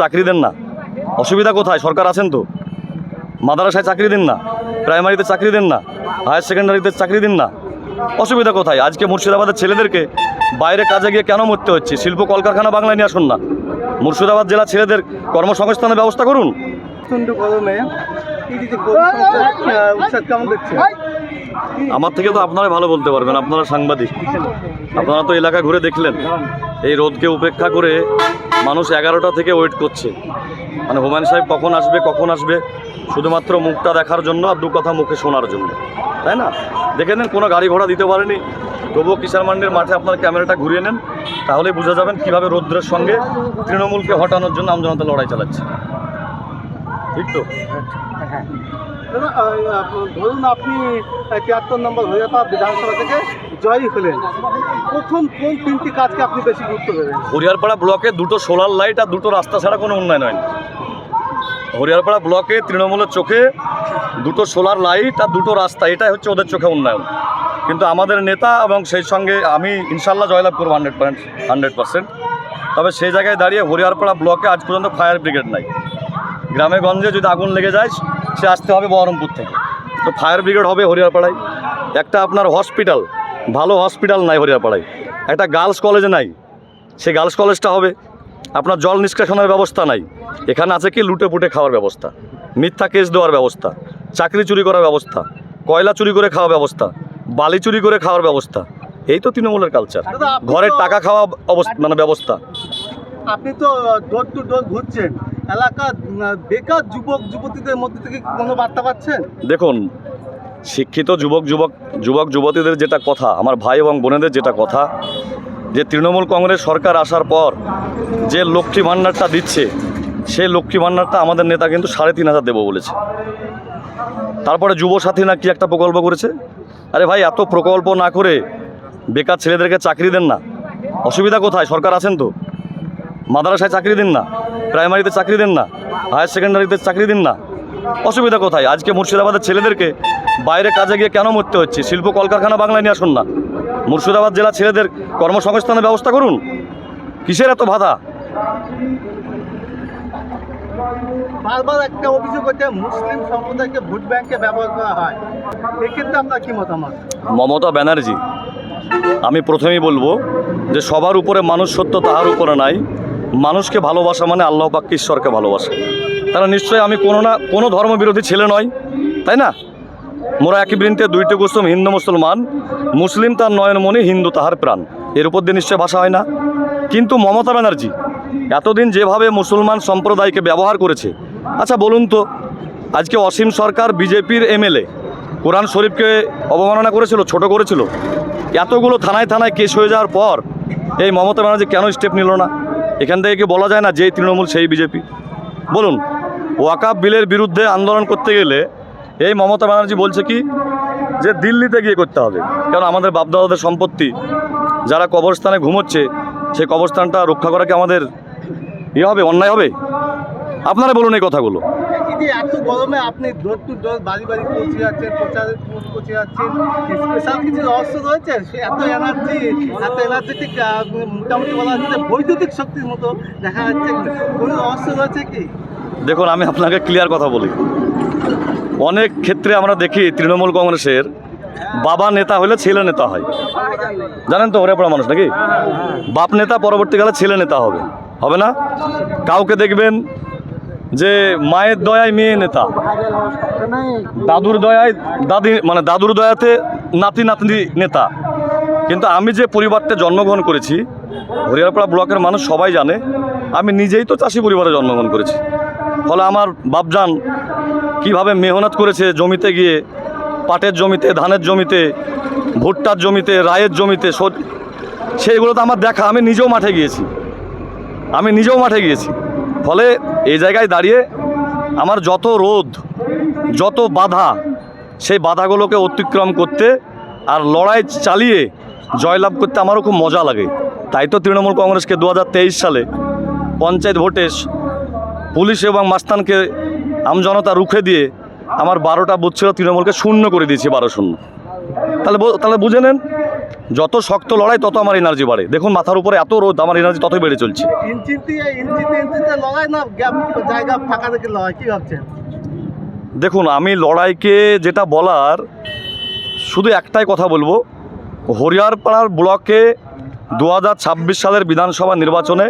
চাকরি দেন না, অসুবিধা কোথায়? সরকার আছেন তো। মাদ্রাসায় চাকরি দিন না, প্রাইমারিতে চাকরি দেন না, হায়ার সেকেন্ডারিতে চাকরি দিন না, অসুবিধা কোথায়? আজকে মুর্শিদাবাদের ছেলেদেরকে বাইরে কাজে গিয়ে কেন মরতে হচ্ছে? শিল্প কলকারখানা বাংলায় নিয়ে আসুন না, মুর্শিদাবাদ জেলা ছেলেদের কর্মসংস্থানের ব্যবস্থা করুন। আমার থেকে তো আপনারা ভালো বলতে পারবেন, আপনারা সাংবাদিক, আপনারা তো এলাকা ঘুরে দেখলেন। এই রোদকে উপেক্ষা করে মানুষ 11টা থেকে ওয়েট করছে, মানে হুমায়ুন সাহেব কখন আসবে শুধুমাত্র মুখটা দেখার জন্য আর দু কথা মুখে শোনার জন্য, তাই না? দেখে নেন, কোনো গাড়ি ঘোড়া দিতে পারেনি, তবুও কিষাণ মান্ডির মাঠে আপনার ক্যামেরাটা ঘুরিয়ে নেন, তাহলেই বোঝা যাবেন কীভাবে রৌদ্রের সঙ্গে তৃণমূলকে হটানোর জন্য আমজনতা লড়াই চালাচ্ছে। ঠিক তো? ধরুন আপনি 73 নম্বর হরিয়ারপাড়া বিধানসভা থেকে জয়ী হলেন, প্রথম কোন 3টি কাজকে আপনি বেশি গুরুত্ব দেবেন? হরিয়ারপাড়া ব্লকে 2টো সোলার লাইট আর 2টো রাস্তা ছাড়া কোনো উন্নয়ন হয়নি। হরিয়ারপাড়া ব্লকে তৃণমূলের চোখে 2টো সোলার লাইট আর 2টো রাস্তা, এটাই হচ্ছে ওদের চোখে উন্নয়ন। কিন্তু আমাদের নেতা এবং সেই সঙ্গে আমি ইনশাল্লাহ জয়লাভ করবো 100%। তবে সেই জায়গায় দাঁড়িয়ে হরিয়ারপাড়া ব্লকে আজ পর্যন্ত ফায়ার ব্রিগেড নাই। গ্রামে গঞ্জে যদি আগুন লেগে যায় সে আসতে হবে বহরমপুর থেকে, তো ফায়ার ব্রিগেড হবে হরিয়ারপাড়ায়। একটা আপনার হসপিটাল, ভালো হসপিটাল নাই হরিয়ারপাড়ায়। একটা গার্লস কলেজে নাই, সেই গার্লস কলেজটা হবে। আপনার জল নিষ্কাশনের ব্যবস্থা নাই। এখানে আছে কি লুটে পুটে খাওয়ার ব্যবস্থা, মিথ্যা কেস দেওয়ার ব্যবস্থা, চাকরি চুরি করার ব্যবস্থা, কয়লা চুরি করে খাওয়ার ব্যবস্থা, বালি চুরি করে খাওয়ার ব্যবস্থা। এই তো তৃণমূলের কালচার, ঘরের টাকা খাওয়া মানে ব্যবস্থা। আপনি তো ডোর টু ডোর ঘুরছেন, এলাকার বেকার যুবক যুবতীদের মধ্যে থেকে কোনো বার্তা পাচ্ছেন? দেখুন, শিক্ষিত যুবক যুবতীদের যেটা কথা, আমার ভাই এবং বোনেদের যেটা কথা, যে তৃণমূল কংগ্রেস সরকার আসার পর যে লক্ষ্মী ভাণ্ডারটা দিচ্ছে, সেই লক্ষ্মী ভাণ্ডারটা আমাদের নেতা কিন্তু 3,500 দেবো বলেছে। তারপরে যুবসাথী না কি একটা প্রকল্প করেছে। আরে ভাই, এত প্রকল্প না করে বেকার ছেলেদেরকে চাকরি দেন না, অসুবিধা কোথায়? সরকার আছেন তো। মাদ্রাসায় চাকরি দিন না, প্রাইমারিতে চাকরি দেন না, হায়ার সেকেন্ডারিতে চাকরি দিন না, অসুবিধা কোথায়? আজকে মুর্শিদাবাদের ছেলেদেরকে বাইরে কাজে গিয়ে কেন মরতে হচ্ছে? শিল্প কলকারখানা বাংলায় নিয়ে আসুন না, মুর্শিদাবাদ জেলা ছেলেদের কর্মসংস্থানের ব্যবস্থা করুন। কিসের এত বাধা? বারবার একটা অভিযোগ হচ্ছে মুসলিম সম্প্রদায়কে ভোট ব্যাংকে ব্যবহার করা হয়, এক্ষেত্রে আপনার কি মতামত? মমতা ব্যানার্জি, আমি প্রথমেই বলবো যে সবার উপরে মানুষ সত্য, তাহার উপরে নাই। মানুষকে ভালোবাসা মানে আল্লাহ পাক ঈশ্বরকে ভালোবাসা। তারা নিশ্চয়ই আমি কোনো ধর্মবিরোধী ছেলে নয়, তাই না? মোরা একই বৃন্তে দুইটি কুসুম, হিন্দু মুসলমান, মুসলিম তার নয়নমণি, হিন্দু তাহার প্রাণ। এর উপর দিয়ে নিশ্চয় ভাষা হয় না। কিন্তু মমতা ব্যানার্জি এতদিন যেভাবে মুসলমান সম্প্রদায়কে ব্যবহার করেছে, আচ্ছা বলুন তো, আজকে অসীম সরকার বিজেপির এমএলএ কোরআন শরীফকে অবমাননা করেছিল, ছোট করেছিল। এতগুলো থানায় থানায় কেস হয়ে যাওয়ার পর এই মমতা ব্যানার্জি কেন স্টেপ নিল না? এখান থেকে কি বলা যায় না যেই তৃণমূল সেই বিজেপি? বলুন, ওয়াকাফ বিলের বিরুদ্ধে আন্দোলন করতে গেলে এই মমতা ব্যানার্জি বলছে কি যে দিল্লিতে গিয়ে করতে হবে, কারণ আমাদের বাপদাদাদের সম্পত্তি, যারা কবরস্থানে ঘুমোচ্ছে সেই কবরস্থানটা রক্ষা করা কি আমাদের হবে, অন্যায় হবে? আপনারা বলুন এই কথাগুলো। এত গরমে আপনি ডোর টু ডোর বাড়ি বাড়ি পৌঁছে যাচ্ছেন, প্রচারে পৌঁছে যাচ্ছেন, স্পেশাল কিছু রহস্য রয়েছে? এত এনার্জেটিক, মোটামুটি বলা হচ্ছে বৈদ্যুতিক শক্তির মতো দেখা যাচ্ছে, কোনো রহস্য রয়েছে কি? দেখুন, আমি আপনাকে ক্লিয়ার কথা বলি, অনেক ক্ষেত্রে আমরা দেখি তৃণমূল কংগ্রেসের বাবা নেতা হলে ছেলে নেতা হয়, জানেন তো? হরিয়ারপাড়া মানুষ নাকি? বাপ নেতা পরবর্তীকালে ছেলে নেতা হবে না? কাউকে দেখবেন যে মায়ের দয়ায় মেয়ে নেতা, দাদুর দয়ায় দাদুর দয়াতে নাতি নাতনি নেতা। কিন্তু আমি যে পরিবারতে জন্মগ্রহণ করেছি, হরিয়ারপাড়া ব্লকের মানুষ সবাই জানে, আমি নিজেই তো চাষি পরিবারে জন্মগ্রহণ করেছি। ফলে আমার বাপজান কীভাবে মেহনত করেছে জমিতে গিয়ে, পাটের জমিতে, ধানের জমিতে, ভুট্টার জমিতে, রায়ের জমিতে, সেইগুলো তো আমার দেখা। আমি নিজেও মাঠে গিয়েছি। ফলে এই জায়গায় দাঁড়িয়ে আমার যত রোদ, যত বাধা, সেই বাধাগুলোকে অতিক্রম করতে আর লড়াই চালিয়ে জয়লাভ করতে আমারও খুব মজা লাগে। তাই তো তৃণমূল কংগ্রেসকে 2023 সালে পঞ্চায়েত ভোটে পুলিশ এবং মাস্তানকে আমজনতা রুখে দিয়ে আমার 12টা বুথ ছিল, তৃণমূলকে 0 করে দিয়েছি, 12-0। তাহলে বুঝে নেন যত শক্ত লড়াই তত আমার এনার্জি বাড়ে। দেখুন মাথার উপরে এত রোদ, আমার এনার্জি ততই বেড়ে চলছে। ইঞ্চিতে লড়াই না গ্যাপ জায়গা ফাঁকা রেখে লড়াই, কি ভাবছেন? দেখুন আমি লড়াইকে যেটা বলার, শুধু একটাই কথা বলবো, হরিয়ারপাড়ার ব্লকে 2026 সালের বিধানসভা নির্বাচনে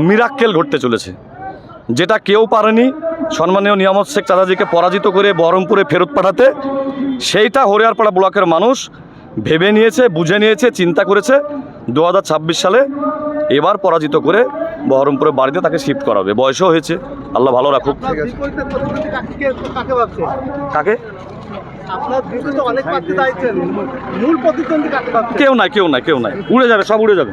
মিরাক্কেল ঘটতে চলেছে, যেটা কেউ পারেনি সম্মানীয় নিয়ামত শেখ চাচাজিকে পরাজিত করে বহরমপুরে ফেরত পাঠাতে। সেইটা হরিয়ারপাড়া ব্লকের মানুষ ভেবে নিয়েছে, বুঝে নিয়েছে, চিন্তা করেছে 2026 সালে এবার পরাজিত করে বহরমপুরে বাড়িতে তাকে শিফট করাবে। বয়সও হয়েছে, আল্লাহ ভালো রাখুক। আপনার বিপরীতে প্রতিদ্বন্দ্বী কাকে ভাবছেন? কাকে? আপনার বিপরীতে অনেক প্রার্থী দাঁড়িয়েছেন, মূল প্রতিদ্বন্দ্বী কাকে ভাবছেন? কেউ নাই, উড়ে যাবে, সব উড়ে যাবে।